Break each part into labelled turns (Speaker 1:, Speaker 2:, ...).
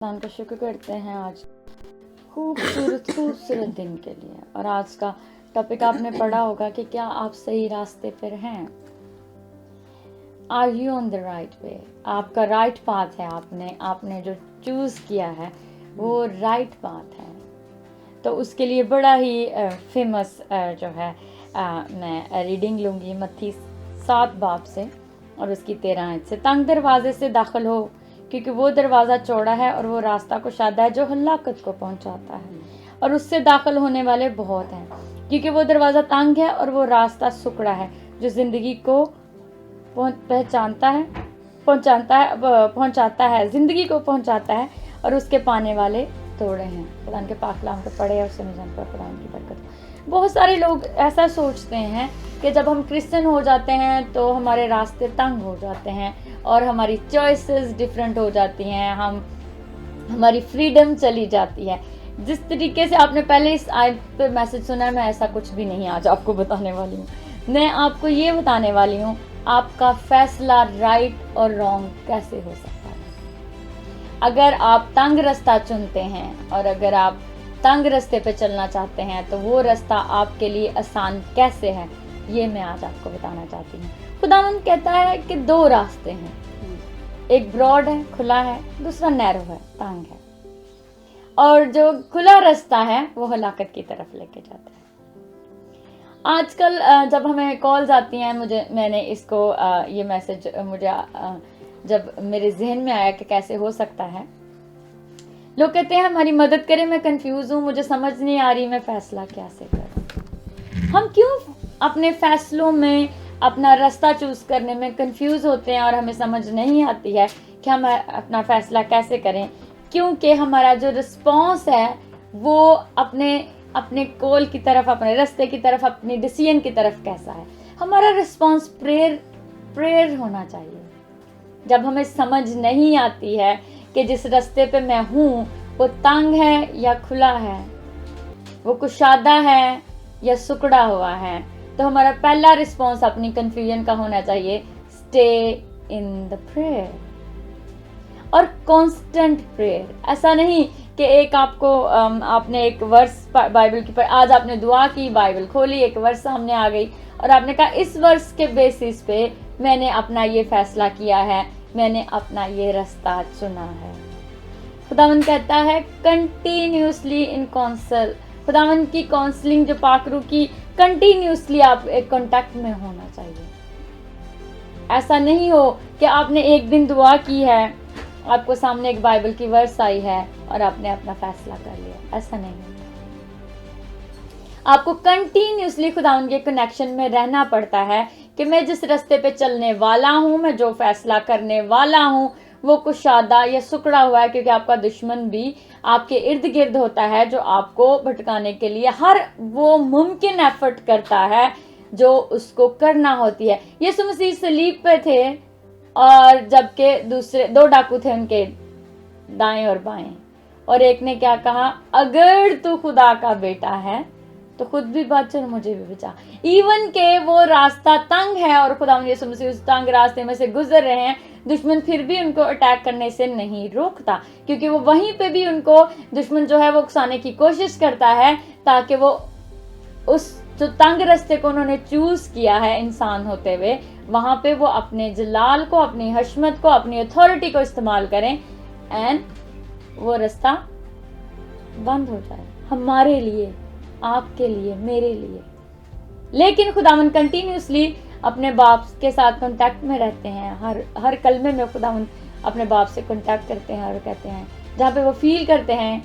Speaker 1: भगवान का शुक्र करते हैं आज खूबसूरत दिन के लिए। और आज का टॉपिक आपने पढ़ा होगा कि क्या आप सही रास्ते पर हैं। Are you on the right way? आपका राइट पाथ है। आपने जो चूज किया है वो राइट पाथ है। तो उसके लिए बड़ा ही फेमस जो है मैं रीडिंग लूँगी मत्ती 7 बाब से और उसकी 13 आयत से। तंग दरवाजे से दाखिल हो, क्योंकि वो दरवाज़ा चौड़ा है और वो रास्ता कुशादा है जो हलाकत को पहुंचाता है, और उससे दाखिल होने वाले बहुत हैं। क्योंकि वो दरवाज़ा तंग है और वो रास्ता सुकड़ा है जो ज़िंदगी को पहुंचाता है ज़िंदगी को पहुंचाता है, और उसके पाने वाले थोड़े हैं। कुरान के पाक कलाम को पढ़े और समझने पर कुरान की बरकत। बहुत सारे लोग ऐसा सोचते हैं कि जब हम क्रिश्चियन हो जाते हैं तो हमारे रास्ते तंग हो जाते हैं और हमारी चॉइसेस डिफरेंट हो जाती हैं, हमारी फ्रीडम चली जाती है। जिस तरीके से आपने पहले इस आयत पे मैसेज सुना है, मैं ऐसा कुछ भी नहीं आज आपको बताने वाली हूँ। मैं आपको ये बताने वाली हूँ आपका फैसला राइट और रॉन्ग कैसे हो सकता है। अगर आप तंग रास्ता चुनते हैं और अगर आप तंग रास्ते पे चलना चाहते हैं तो वो रास्ता आपके लिए आसान कैसे है, ये मैं आज आपको बताना चाहती हूँ। खुदावंद कहता है कि 2 रास्ते हैं, एक ब्रॉड है, खुला है, दूसरा नैरो है, तंग है। और जो खुला रास्ता है वो हलाकत की तरफ लेके जाता है। आजकल जब हमें कॉल्स आती हैं, मैंने इसको ये मैसेज जब मेरे जहन में आया कि कैसे हो सकता है, लोग कहते हैं हमारी मदद करें, मैं कंफ्यूज हूँ, मुझे समझ नहीं आ रही मैं फैसला कैसे करूँ। हम क्यों अपने फैसलों में, अपना रास्ता चूज करने में कंफ्यूज होते हैं और हमें समझ नहीं आती है कि हम अपना फैसला कैसे करें? क्योंकि हमारा जो रिस्पॉन्स है वो अपने गोल की तरफ, अपने रास्ते की तरफ, अपनी डिसीजन की तरफ कैसा है। हमारा रिस्पॉन्स प्रेयर होना चाहिए। जब हमें समझ नहीं आती है कि जिस रास्ते पे मैं हूँ वो तंग है या खुला है, वो कुशादा है या सुकड़ा हुआ है, तो हमारा पहला रिस्पॉन्स अपनी कंफ्यूजन का होना चाहिए स्टे इन द प्रेयर और कांस्टेंट प्रेयर। ऐसा नहीं कि एक आपने एक वर्स बाइबल की आज आपने दुआ की, बाइबल खोली, एक वर्स सामने आ गई और आपने कहा इस वर्स के बेसिस पे मैंने अपना ये फैसला किया है, मैंने अपना ये रास्ता चुना है। खुदावंद कहता है कंटिन्यूसली इन काउंसल, खुदावंद की काउंसलिंग जो पाकरू की कंटिन्यूसली आप एक कांटेक्ट में होना चाहिए। ऐसा नहीं हो कि आपने एक दिन दुआ की है, आपको सामने एक बाइबल की वर्स आई है और आपने अपना फैसला कर लिया। ऐसा नहीं है। आपको कंटिन्यूसली खुदावंद के कनेक्शन में रहना पड़ता है कि मैं जिस रास्ते पे चलने वाला हूँ, मैं जो फैसला करने वाला हूँ वो कुशादा या सुकड़ा हुआ है, क्योंकि आपका दुश्मन भी आपके इर्द गिर्द होता है जो आपको भटकाने के लिए हर वो मुमकिन एफर्ट करता है जो उसको करना होती है। यीशु मसीह सलीब पे थे और जबकि दूसरे 2 डाकू थे उनके दाएं और बाएं, और एक ने क्या कहा, अगर तू खुदा का बेटा है तो खुद भी बच और मुझे भी बचा। इवन के वो रास्ता तंग है और खुदा यीशु मसीह उस तंग रास्ते में से गुजर रहे हैं, दुश्मन फिर भी उनको अटैक करने से नहीं रोकता, क्योंकि वो वहीं पे भी उनको दुश्मन जो है वो उकसाने की कोशिश करता है ताकि वो उस जो तंग रास्ते को उन्होंने चूज किया है इंसान होते हुए, वहां पे वो अपने जलाल को, अपनी हशमत को, अपनी अथॉरिटी को इस्तेमाल करें एंड वो रास्ता बंद हो जाए हमारे लिए, आपके लिए, मेरे लिए। लेकिन खुदावंद कंटिन्यूसली अपने बाप के साथ कांटेक्ट में रहते हैं। हर कलमे में खुदावंद अपने बाप से कांटेक्ट करते हैं और कहते हैं, जहाँ पे वो फील करते हैं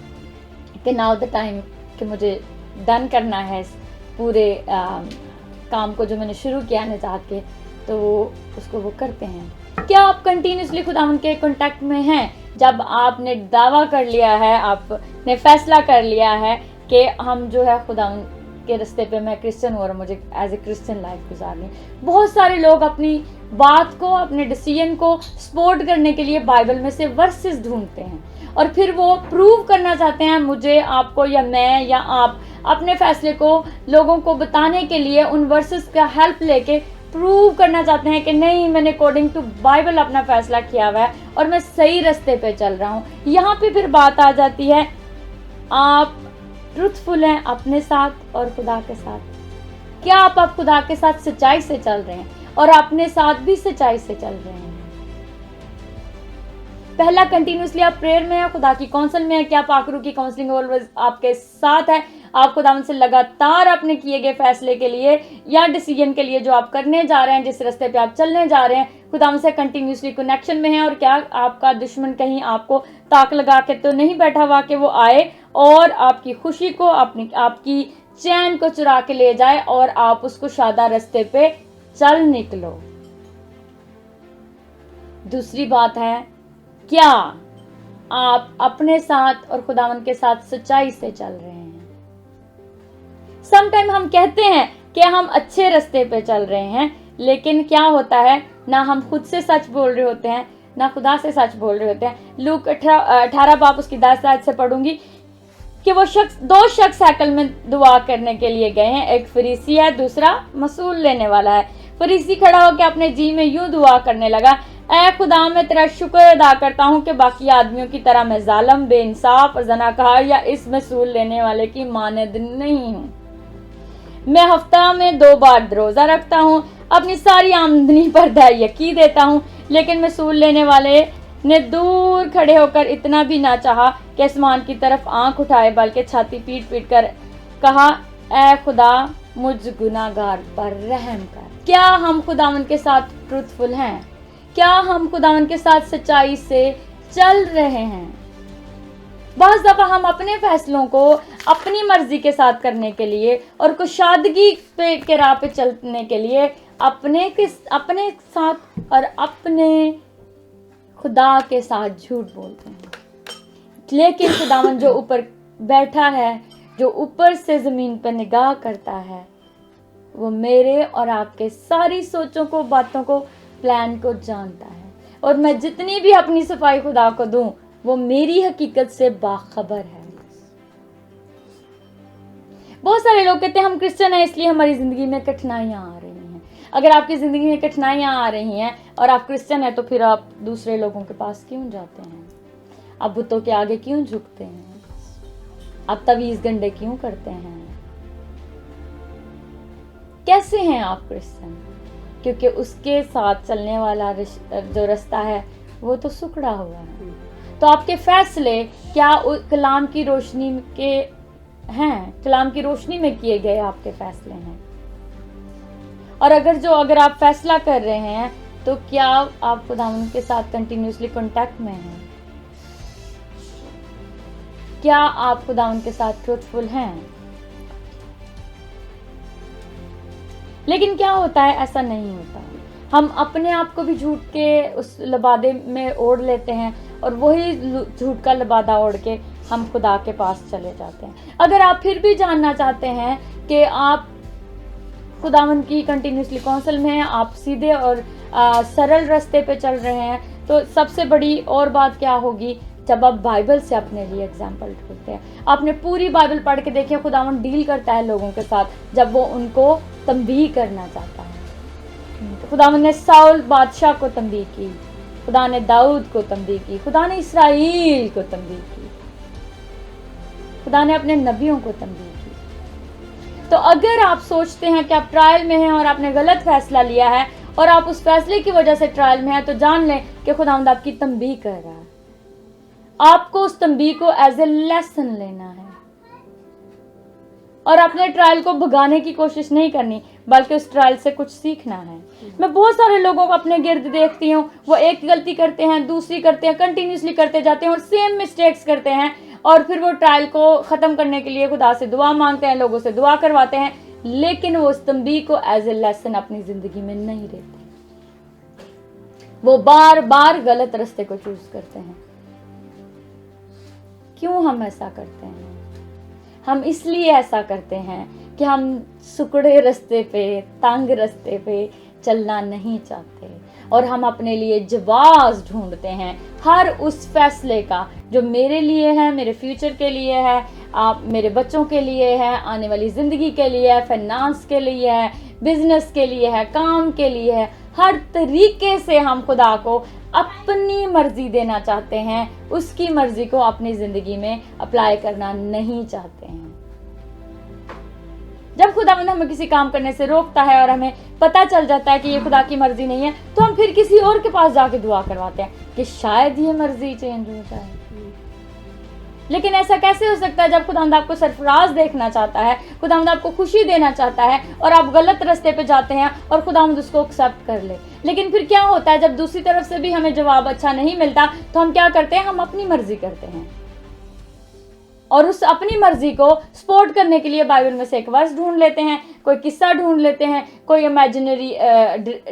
Speaker 1: कि नाउ द टाइम कि मुझे डन करना है इस पूरे काम को जो मैंने शुरू किया निजात के, तो उसको वो करते हैं। क्या आप कंटिन्यूसली खुदावंद के कांटेक्ट में हैं? जब आपने दावा कर लिया है, आपने फैसला कर लिया है कि हम जो है खुदावंद के रास्ते पे, मैं क्रिश्चियन हूँ और मुझे एज ए क्रिश्चियन लाइफ गुजारनी। बहुत सारे लोग अपनी बात को, अपने डिसीजन को सपोर्ट करने के लिए बाइबल में से वर्सेस ढूंढते हैं और फिर वो प्रूव करना चाहते हैं मुझे, आपको, या मैं या आप अपने फैसले को लोगों को बताने के लिए उन वर्सेस का हेल्प लेके प्रूव करना चाहते हैं कि नहीं, मैंने अकॉर्डिंग टू बाइबल अपना फैसला किया हुआ है और मैं सही रास्ते पे चल रहा हूँ। यहाँ पे फिर बात आ जाती है, आप ट्रूथफुल हैं अपने साथ और खुदा के साथ। क्या आप खुदा के साथ सच्चाई से चल रहे हैं और अपने साथ भी सच्चाई से चल रहे हैं? पहला, कंटिन्यूसली आप प्रेयर में है, खुदा की काउंसिल में है, क्या पाकरू की काउंसलिंग ऑलवेज आपके साथ है? आप खुदा से लगातार अपने किए गए फैसले के लिए या डिसीजन के लिए जो आप करने जा रहे हैं, जिस रास्ते पे आप चलने जा रहे हैं, खुदा से कंटिन्यूसली कनेक्शन में है? और क्या आपका दुश्मन कहीं आपको ताक लगा के तो नहीं बैठा हुआ कि वो आए और आपकी खुशी को, आपकी चैन को चुरा के ले जाए और आप उसको शादा रास्ते पे चल निकलो? दूसरी बात है, क्या आप अपने साथ और खुदावन के साथ सच्चाई से चल रहे हैं? समटाइम हम कहते हैं कि हम अच्छे रास्ते पे चल रहे हैं, लेकिन क्या होता है, ना हम खुद से सच बोल रहे होते हैं, ना खुदा से सच बोल रहे होते हैं। लूक 18 बाप उसकी 10 आयत से पढ़ूंगी कि दो शख्स हैकल में दुआ करने के लिए गए हैं, एक फरीसी है, दूसरा मसूल लेने वाला है। फरीसी खड़ा होकर अपने जी में यूं दुआ करने लगा, ऐ खुदा, मैं तेरा शुक्र अदा करता हूँ कि बाकी आदमियों की तरह मैं जालिम, बेइंसाफ और जनाकार या इस मसूल लेने वाले की मानद नहीं हूँ। मैं हफ्ता में 2 बार रोजा रखता हूँ, अपनी सारी आमदनी पर दयाकी देता हूँ, लेकिन मसूल लेने वाले ने दूर खड़े होकर इतना भी ना चाहा कि आसमान की तरफ आंख उठाए, बल्कि छाती पीट पीट कर कहा, ऐ खुदा, मुझ गुनाहगार पर रहम कर। क्या हम खुदावन के साथ ट्रूथफुल हैं? क्या हम खुदावन के साथ सच्चाई से चल रहे हैं? बहुत दफा हम अपने फैसलों को अपनी मर्जी के साथ करने के लिए और कुशादगी के राह पे चलने के लिए अपने साथ और अपने खुदा के साथ झूठ बोलते हैं। लेकिन खुदावन जो ऊपर बैठा है, जो ऊपर से जमीन पर निगाह करता है, वो मेरे और आपके सारी सोचों को, बातों को, प्लान को जानता है। और मैं जितनी भी अपनी सफाई खुदा को दूं, वो मेरी हकीकत से बाखबर है। बहुत सारे लोग कहते हैं हम क्रिश्चियन हैं इसलिए हमारी जिंदगी में कठिनाइयां आ रही हैं। अगर आपकी जिंदगी में कठिनाइयां आ रही हैं और आप क्रिश्चियन हैं, तो फिर आप दूसरे लोगों के पास क्यों जाते हैं? आप बुतों के आगे क्यों झुकते हैं? आप तवीज गंडे क्यों करते हैं? कैसे हैं आप क्रिश्चियन? क्योंकि उसके साथ चलने वाला जो रास्ता है वो तो सुखड़ा हुआ है। तो आपके फैसले क्या कलाम की रोशनी के हैं? कलाम की रोशनी में किए गए आपके फैसले हैं? और अगर आप फैसला कर रहे हैं, तो क्या आप खुदावंद के साथ कंटिन्यूसली कांटेक्ट में हैं? क्या आप खुदावंद के साथ ट्रूथफुल हैं? लेकिन क्या होता है, ऐसा नहीं होता। हम अपने आप को भी झूठ के उस लबादे में ओढ़ लेते हैं और वही झूठ का लबादा ओढ़ के हम खुदा के पास चले जाते हैं। अगर आप फिर भी जानना चाहते हैं कि आप खुदावंद की कंटिन्यूसली काउंसिल में हैं, आप सीधे और सरल रास्ते पे चल रहे हैं, तो सबसे बड़ी और बात क्या होगी, जब आप बाइबल से अपने लिए एग्जाम्पल ढूंढते हैं। आपने पूरी बाइबल पढ़ के देखिए, खुदावंद डील करता है लोगों के साथ जब वो उनको तंबीह करना चाहता है। खुदावंद ने साउल बादशाह को तंबीह की, खुदा ने दाऊद को तंबीह की, खुदा ने इसराइल को तंबीह की, खुदा ने अपने नबियों को तंबीह की। तो अगर आप सोचते हैं कि आप ट्रायल में हैं और आपने गलत फैसला लिया है और आप उस फैसले की वजह से ट्रायल में हैं, तो जान लें कि खुदावंद आपकी तंबीह कर रहा है। आपको उस तंबीह को एज ए लेसन लेना है और अपने ट्रायल को भगाने की कोशिश नहीं करनी, बल्कि उस ट्रायल से कुछ सीखना है। मैं बहुत सारे लोगों को अपने गिर्द देखती हूँ, वो एक गलती करते हैं, दूसरी करते हैं, कंटिन्यूसली करते जाते हैं और सेम मिस्टेक्स करते हैं, और फिर वो ट्रायल को ख़त्म करने के लिए खुदा से दुआ मांगते हैं, लोगों से दुआ करवाते हैं, लेकिन वो उस तंबीह को एज ए लेसन अपनी ज़िंदगी में नहीं लेते। वो बार बार गलत रास्ते को चूज करते हैं। क्यों हम ऐसा करते हैं? हम इसलिए ऐसा करते हैं कि हम सुकड़े रास्ते पे, तंग रास्ते पे चलना नहीं चाहते और हम अपने लिए जवाब ढूंढते हैं हर उस फैसले का जो मेरे लिए है, मेरे फ्यूचर के लिए है, आप मेरे बच्चों के लिए है, आने वाली ज़िंदगी के लिए है, फाइनेंस के लिए है, बिजनेस के लिए है, काम के लिए है, हर तरीके से हम खुदा को अपनी मर्जी देना चाहते हैं, उसकी मर्जी को अपनी जिंदगी में अप्लाई करना नहीं चाहते हैं। जब खुदावंद हमें किसी काम करने से रोकता है और हमें पता चल जाता है कि ये खुदा की मर्जी नहीं है, तो हम फिर किसी और के पास जाके दुआ करवाते हैं कि शायद ये मर्जी चेंज हो जाए। लेकिन ऐसा कैसे हो सकता है जब खुदावंद आपको सरफराज देखना चाहता है, खुदावंद आपको खुशी देना चाहता है और आप गलत रास्ते पे जाते हैं और खुदावंद उसको एक्सेप्ट कर ले। लेकिन फिर क्या होता है जब दूसरी तरफ से भी हमें जवाब अच्छा नहीं मिलता, तो हम क्या करते हैं, हम अपनी मर्जी करते हैं और उस अपनी मर्जी को सपोर्ट करने के लिए बाइबल में से एक वर्स ढूंढ लेते हैं, कोई किस्सा ढूंढ लेते हैं, कोई इमेजिनरी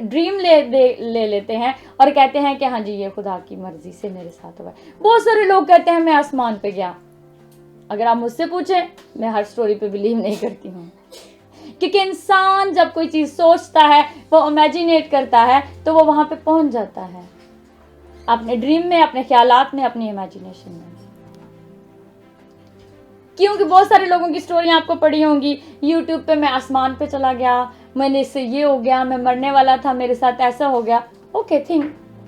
Speaker 1: ड्रीम ले लेते हैं और कहते हैं कि हाँ जी ये खुदा की मर्जी से मेरे साथ हुआ है। बहुत सारे लोग कहते हैं मैं आसमान पे गया। अगर आप मुझसे पूछें, मैं हर स्टोरी पे बिलीव नहीं करती हूँ, क्योंकि इंसान जब कोई चीज सोचता है, वो इमेजिनेट करता है, तो वो वहां पे पहुंच जाता है अपने ड्रीम में, अपने ख्यालात में, अपनी इमेजिनेशन में। क्योंकि बहुत सारे लोगों की स्टोरियां आपको पढ़ी होंगी यूट्यूब पे, मैं आसमान पे चला गया, मैंने इससे ये हो गया, मैं मरने वाला था, मेरे साथ ऐसा हो गया। ओके, थिंक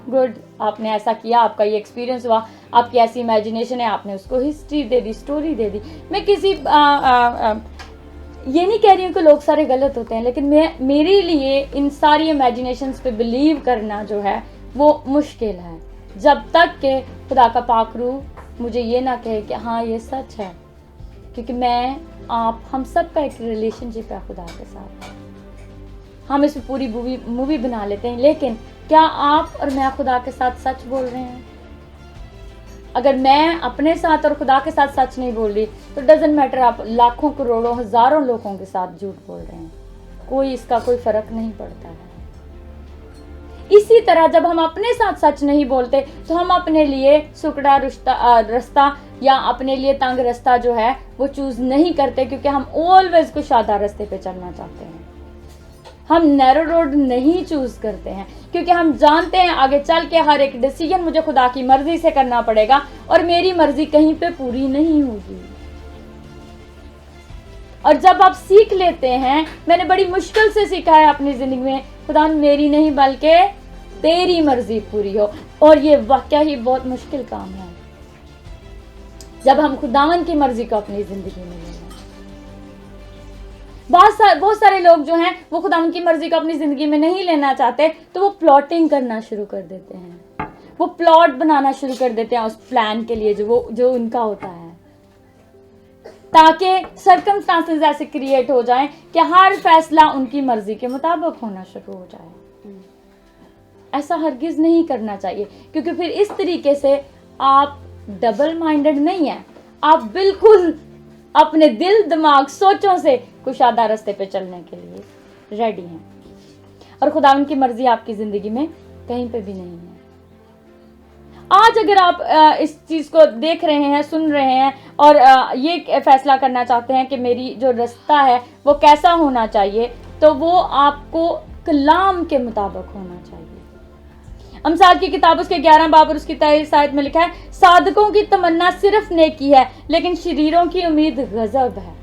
Speaker 1: गुड, आपने ऐसा किया, आपका ये एक्सपीरियंस हुआ, आपकी ऐसी इमेजिनेशन है, आपने उसको history they the, story they दी। मैं किसी ये नहीं कह रही हूँ कि लोग सारे गलत होते हैं, लेकिन मेरे लिए इन सारी इमेजिनेशंस पे बिलीव करना जो है वो मुश्किल है, जब तक कि खुदा का पाक रूह मुझे ये ना कहे कि हाँ ये सच है। क्योंकि हम सब का एक रिलेशनशिप है खुदा के साथ। हम इसमें पूरी मूवी बना लेते हैं, लेकिन क्या आप और मैं खुदा के साथ सच बोल रहे हैं? अगर मैं अपने साथ और खुदा के साथ सच नहीं बोल रही, तो डजंट मैटर आप लाखों करोड़ों हजारों लोगों के साथ झूठ बोल रहे हैं, इसका कोई फर्क नहीं पड़ता है। इसी तरह जब हम अपने साथ सच नहीं बोलते, तो हम अपने लिए सुकड़ा रास्ता या अपने लिए तंग रास्ता जो है वो चूज नहीं करते, क्योंकि हम ऑलवेज कुशादा रास्ते पे चलना चाहते हैं। हम नैरो रोड नहीं चूज करते हैं, क्योंकि हम जानते हैं आगे चल के हर एक डिसीजन मुझे खुदा की मर्जी से करना पड़ेगा और मेरी मर्जी कहीं पे पूरी नहीं होगी। और जब आप सीख लेते हैं, मैंने बड़ी मुश्किल से सीखा है अपनी जिंदगी में, खुदा मेरी नहीं बल्कि तेरी मर्जी पूरी हो, और ये वाकया ही बहुत मुश्किल काम है जब हम खुदावन की मर्जी को अपनी जिंदगी में लें। बहुत सारे लोग जो हैं वो खुदावन की मर्जी को अपनी जिंदगी में नहीं लेना चाहते, तो वो प्लॉटिंग करना शुरू कर देते हैं, वो प्लॉट बनाना शुरू कर देते हैं उस प्लान के लिए जो उनका होता है, ताकि सर्कमस्टांसेस ऐसे क्रिएट हो जाएं कि हर फैसला उनकी मर्जी के मुताबिक होना शुरू हो जाए। ऐसा हरगिज नहीं करना चाहिए, क्योंकि फिर इस तरीके से आप डबल माइंडेड नहीं है, आप बिल्कुल अपने दिल दिमाग सोचों से कुशादा रास्ते पे चलने के लिए रेडी हैं, और खुदावन की मर्जी आपकी जिंदगी में कहीं पे भी नहीं है। आज अगर आप इस चीज को देख रहे हैं, सुन रहे हैं और ये फैसला करना चाहते हैं कि मेरी जो रास्ता है वो कैसा होना चाहिए, तो वो आपको कलाम के मुताबिक होना चाहिए। अमसाल की किताब उसके 11 बाब और उसकी 23 आयत में लिखा है, साधकों की तमन्ना सिर्फ नेकी है, लेकिन शरीरों की उम्मीद गजब है।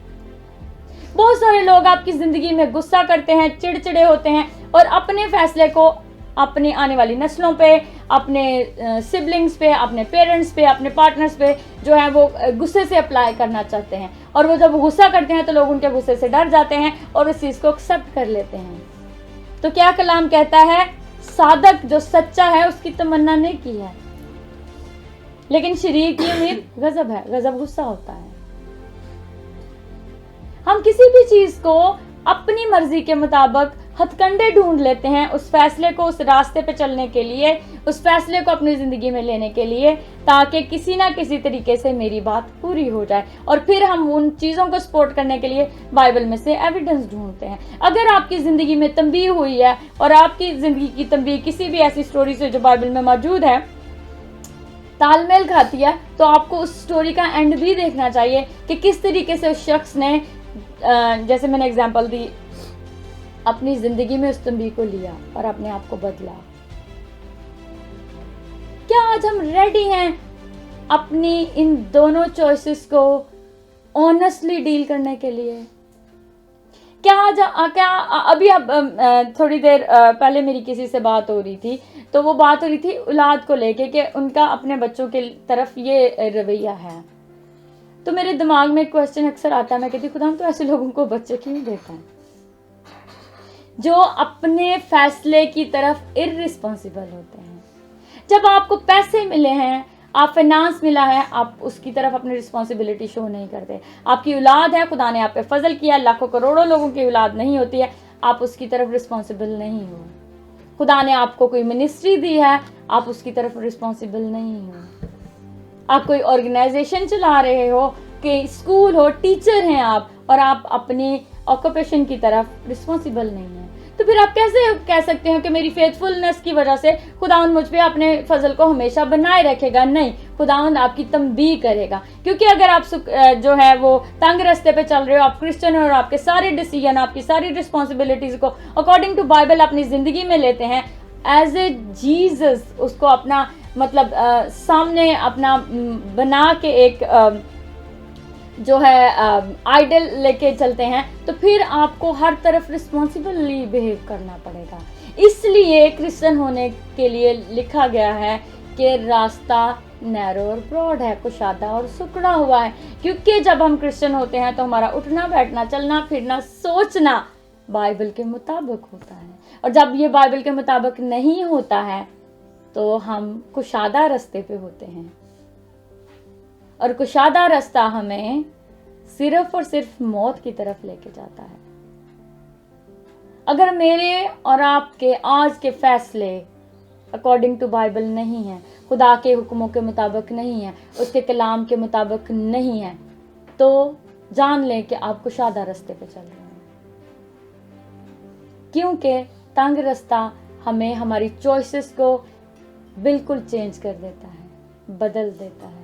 Speaker 1: बहुत सारे लोग आपकी जिंदगी में गुस्सा करते हैं, चिड़चिड़े होते हैं और अपने फैसले को अपने आने वाली नस्लों पे, अपने सिबलिंग्स पे, अपने पेरेंट्स पे, अपने पार्टनर्स पे जो है वो गुस्से से अप्लाई करना चाहते हैं, और वो जब गुस्सा करते हैं तो लोग उनके गुस्से से डर जाते हैं और उस चीज को एक्सेप्ट कर लेते हैं। तो क्या कलाम कहता है? साधक जो सच्चा है उसकी तमन्ना नेकी है, लेकिन शरीर की उम्मीद गजब है। गजब गुस्सा होता है। हम किसी भी चीज को अपनी मर्जी के मुताबिक हथकंडे ढूंढ लेते हैं, उस फैसले को, उस रास्ते पे चलने के लिए, उस फैसले को अपनी जिंदगी में लेने के लिए, ताकि किसी ना किसी तरीके से मेरी बात पूरी हो जाए, और फिर हम उन चीजों को सपोर्ट करने के लिए बाइबल में से एविडेंस ढूंढते हैं। अगर आपकी जिंदगी में तंबीह हुई है और आपकी जिंदगी की तंबीह किसी भी ऐसी स्टोरी से जो बाइबल में मौजूद है तालमेल खाती है, तो आपको उस स्टोरी का एंड भी देखना चाहिए कि किस तरीके से उस शख्स ने, जैसे मैंने एग्जांपल दी, अपनी जिंदगी में उस तंबीह को लिया और अपने आप को बदला। क्या आज हम रेडी हैं अपनी इन दोनों चॉइसेस को ऑनेस्टली डील करने के लिए? क्या अभी अब थोड़ी देर पहले मेरी किसी से बात हो रही थी, तो वो बात हो रही थी औलाद को लेके कि उनका अपने बच्चों के तरफ ये रवैया है। तो मेरे दिमाग में एक क्वेश्चन अक्सर आता है, मैं कहती खुदा तो ऐसे लोगों को बच्चे क्यों देता है जो अपने फैसले की तरफ इर्रिस्पॉन्सिबल होते हैं। जब आपको पैसे मिले हैं, आप फाइनेंस मिला है, आप उसकी तरफ अपनी रिस्पॉन्सिबिलिटी शो नहीं करते। आपकी औलाद है, खुदा ने आप पे फजल किया, लाखों करोड़ों लोगों की औलाद नहीं होती है, आप उसकी तरफ रिस्पॉन्सिबल नहीं हो। खुदा ने आपको कोई मिनिस्ट्री दी है, आप उसकी तरफ रिस्पॉन्सिबल नहीं हो। आप कोई ऑर्गेनाइजेशन चला रहे हो, कि स्कूल हो, टीचर हैं आप, और आप अपनी ऑक्यूपेशन की तरफ रिस्पॉन्सिबल नहीं है, तो फिर आप कैसे कह सकते हो कि मेरी फेथफुलनेस की वजह से खुदावंद मुझ पे अपने फजल को हमेशा बनाए रखेगा? नहीं, खुदावंद आपकी तंबीह करेगा। क्योंकि अगर आप जो है वो तंग रास्ते पे चल रहे हो, आप क्रिश्चियन हो और आपके सारे डिसीजन, आपकी सारी रिस्पॉन्सिबिलिटीज को अकॉर्डिंग टू बाइबल अपनी जिंदगी में लेते हैं, एज ए जीसस उसको अपना मतलब सामने अपना बना के एक जो है आइडल लेके चलते हैं, तो फिर आपको हर तरफ रिस्पॉन्सिबली बिहेव करना पड़ेगा। इसलिए क्रिश्चियन होने के लिए लिखा गया है कि रास्ता नैरो और ब्रॉड है, कुशादा और सुकड़ा हुआ है। क्योंकि जब हम क्रिश्चियन होते हैं तो हमारा उठना बैठना, चलना फिरना, सोचना बाइबल के मुताबिक होता है, और जब ये बाइबल के मुताबिक नहीं होता है तो हम कुशादा रास्ते पे होते हैं, और कुशादा रास्ता हमें सिर्फ और सिर्फ मौत की तरफ लेके जाता है। अगर मेरे और आपके आज के फैसले अकॉर्डिंग टू बाइबल नहीं है, खुदा के हुक्मों के मुताबिक नहीं है, उसके कलाम के मुताबिक नहीं है, तो जान लें कि आप कुशादा रास्ते पे चल रहे हैं। क्योंकि तंग रास्ता हमें हमारी चॉइसेस को बिल्कुल चेंज कर देता है, बदल देता है।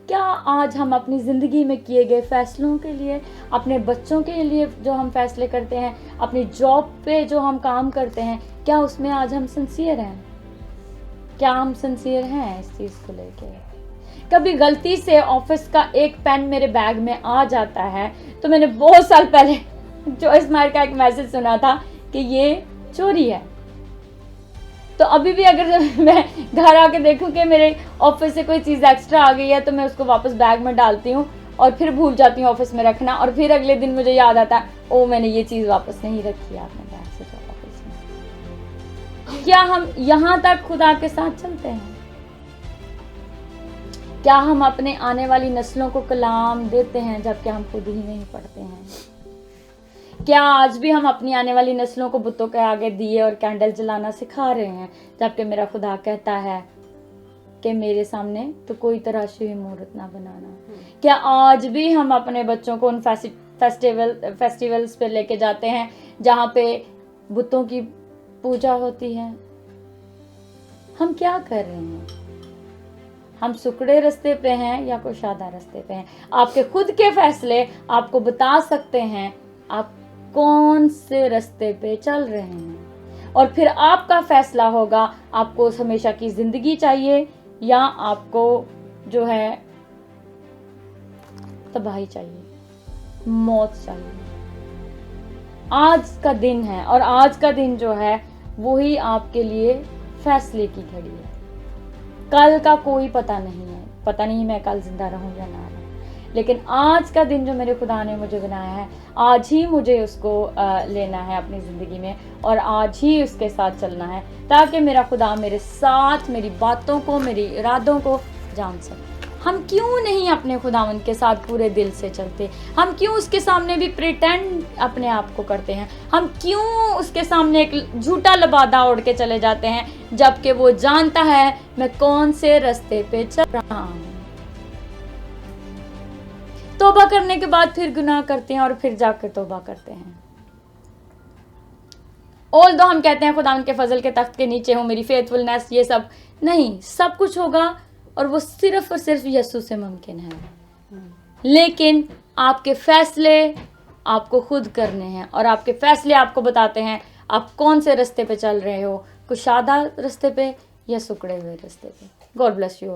Speaker 1: क्या आज हम अपनी ज़िंदगी में किए गए फैसलों के लिए, अपने बच्चों के लिए जो हम फैसले करते हैं, अपनी जॉब पे जो हम काम करते हैं, क्या उसमें आज हम सिंसियर हैं? क्या हम सिंसियर हैं इस चीज़ को लेके? कभी गलती से ऑफिस का एक पेन मेरे बैग में आ जाता है, तो मैंने बहुत साल पहले जॉयस मायर का एक मैसेज सुना था कि ये चोरी है। तो अभी भी अगर मैं घर आके देखूं कि मेरे ऑफिस से कोई चीज़ एक्स्ट्रा आ गई है, तो मैं उसको वापस बैग में डालती हूँ और फिर भूल जाती हूँ ऑफिस में रखना, और फिर अगले दिन मुझे याद आता है, ओ मैंने ये चीज़ वापस नहीं रखी आपने बैग से जो ऑफिस में। क्या हम यहाँ तक खुदा के साथ चलते हैं? क्या हम अपने आने वाली नस्लों को कलाम देते हैं जबकि हम खुद ही नहीं पढ़ते हैं? क्या आज भी हम अपनी आने वाली नस्लों को बुतों के आगे दिए और कैंडल जलाना सिखा रहे हैं, जबकि मेरा खुदा कहता है कि मेरे सामने तो कोई तराशी हुई मूर्त ना बनाना? क्या आज भी हम अपने बच्चों को उन फेस्टिवल्स पे लेके जाते हैं जहाँ पे बुतों की पूजा होती है? हम क्या कर रहे हैं? हम सुकड़े रास्ते पे हैं या कुशादा रास्ते पे हैं? आपके खुद के फैसले आपको बता सकते हैं आप कौन से रास्ते पे चल रहे हैं, और फिर आपका फैसला होगा आपको हमेशा की जिंदगी चाहिए या आपको जो है तबाही चाहिए, मौत चाहिए। आज का दिन है, और आज का दिन जो है वही आपके लिए फैसले की घड़ी है। कल का कोई पता नहीं है, पता नहीं मैं कल जिंदा रहूं या ना रहूं, लेकिन आज का दिन जो मेरे खुदा ने मुझे बनाया है, आज ही मुझे उसको लेना है अपनी ज़िंदगी में, और आज ही उसके साथ चलना है, ताकि मेरा खुदा मेरे साथ मेरी बातों को, मेरी इरादों को जान सके। हम क्यों नहीं अपने खुदावंद के साथ पूरे दिल से चलते? हम क्यों उसके सामने भी प्रिटेंड अपने आप को करते हैं? हम क्यों उसके सामने एक झूठा लबादा ओढ़ के चले जाते हैं, जबकि वो जानता है मैं कौन से रास्ते पे चल रहा हूँ? तौबा करने के बाद फिर गुनाह करते हैं और फिर जाकर तौबा करते हैं। ऑल दो हम कहते हैं खुदा उनके फजल के तख्त के नीचे हूँ, मेरी फेथफुलनेस, ये सब नहीं, सब कुछ होगा और वो सिर्फ और सिर्फ यीशु से मुमकिन है। लेकिन आपके फैसले आपको खुद करने हैं, और आपके फैसले आपको बताते हैं आप कौन से रास्ते पे चल रहे हो, कुशादा रास्ते पे या सुकड़े हुए रास्ते पे। God bless you.